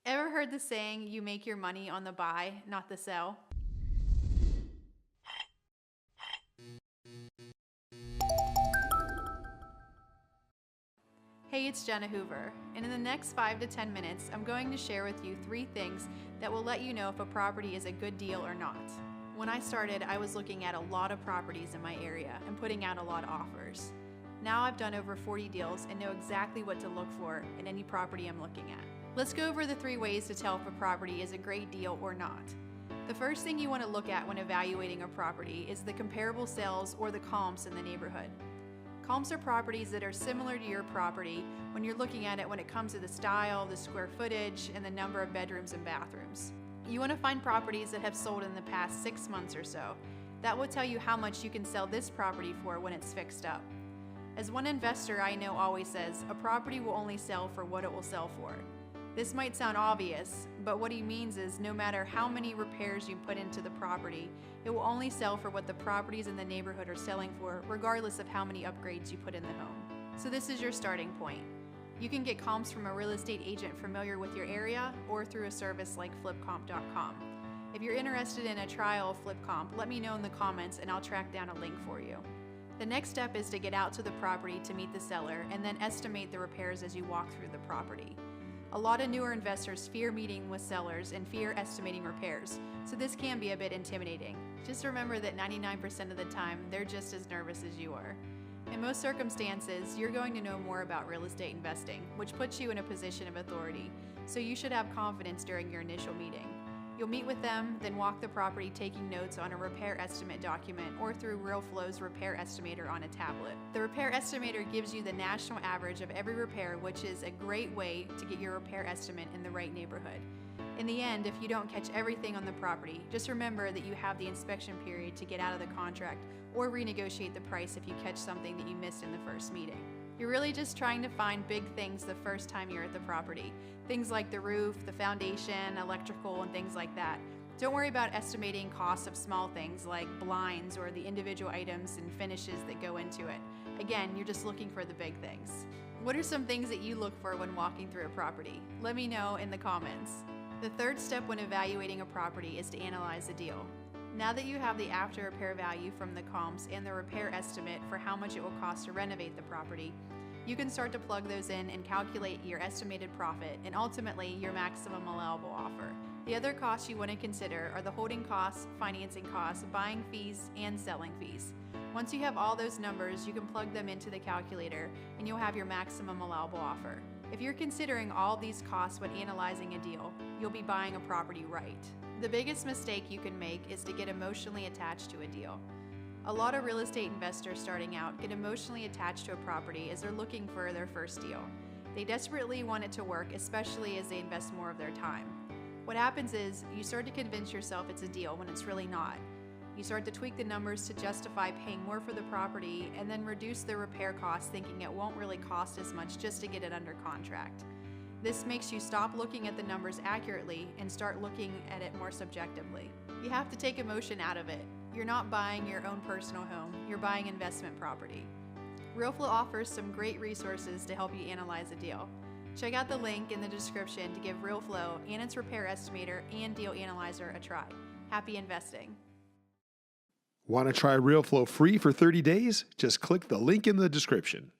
Ever heard the saying, you make your money on the buy, not the sell? Hey, it's Jenna Hoover, and in the next 5 to 10 minutes, I'm going to share with you 3 things that will let you know if a property is a good deal or not. When I started, I was looking at a lot of properties in my area and putting out a lot of offers. Now I've done over 40 deals and know exactly what to look for in any property I'm looking at. Let's go over the 3 ways to tell if a property is a great deal or not. The first thing you want to look at when evaluating a property is the comparable sales or the comps in the neighborhood. Comps are properties that are similar to your property when you're looking at it when it comes to the style, the square footage, and the number of bedrooms and bathrooms. You want to find properties that have sold in the past 6 months or so. That will tell you how much you can sell this property for when it's fixed up. As one investor I know always says, a property will only sell for what it will sell for. This might sound obvious, but what he means is no matter how many repairs you put into the property, it will only sell for what the properties in the neighborhood are selling for, regardless of how many upgrades you put in the home. So this is your starting point. You can get comps from a real estate agent familiar with your area or through a service like flipcomp.com. If you're interested in a trial of FlipComp, let me know in the comments and I'll track down a link for you. The next step is to get out to the property to meet the seller and then estimate the repairs as you walk through the property. A lot of newer investors fear meeting with sellers and fear estimating repairs, so this can be a bit intimidating. Just remember that 99% of the time, they're just as nervous as you are. In most circumstances, you're going to know more about real estate investing, which puts you in a position of authority, so you should have confidence during your initial meeting. You'll meet with them, then walk the property taking notes on a repair estimate document or through Realeflow's repair estimator on a tablet. The repair estimator gives you the national average of every repair, which is a great way to get your repair estimate in the right neighborhood. In the end, if you don't catch everything on the property, just remember that you have the inspection period to get out of the contract or renegotiate the price if you catch something that you missed in the first meeting. You're really just trying to find big things the first time you're at the property. Things like the roof, the foundation, electrical, and things like that. Don't worry about estimating costs of small things like blinds or the individual items and finishes that go into it. Again, you're just looking for the big things. What are some things that you look for when walking through a property? Let me know in the comments. The third step when evaluating a property is to analyze the deal. Now that you have the after repair value from the comps and the repair estimate for how much it will cost to renovate the property, you can start to plug those in and calculate your estimated profit and ultimately your maximum allowable offer. The other costs you want to consider are the holding costs, financing costs, buying fees, and selling fees. Once you have all those numbers, you can plug them into the calculator and you'll have your maximum allowable offer. If you're considering all these costs when analyzing a deal, you'll be buying a property right. The biggest mistake you can make is to get emotionally attached to a deal. A lot of real estate investors starting out get emotionally attached to a property as they're looking for their first deal. They desperately want it to work, especially as they invest more of their time. What happens is you start to convince yourself it's a deal when it's really not. You start to tweak the numbers to justify paying more for the property and then reduce the repair costs thinking it won't really cost as much just to get it under contract. This makes you stop looking at the numbers accurately and start looking at it more subjectively. You have to take emotion out of it. You're not buying your own personal home, you're buying investment property. Realeflow offers some great resources to help you analyze a deal. Check out the link in the description to give Realeflow and its repair estimator and deal analyzer a try. Happy investing. Want to try Realeflow free for 30 days? Just click the link in the description.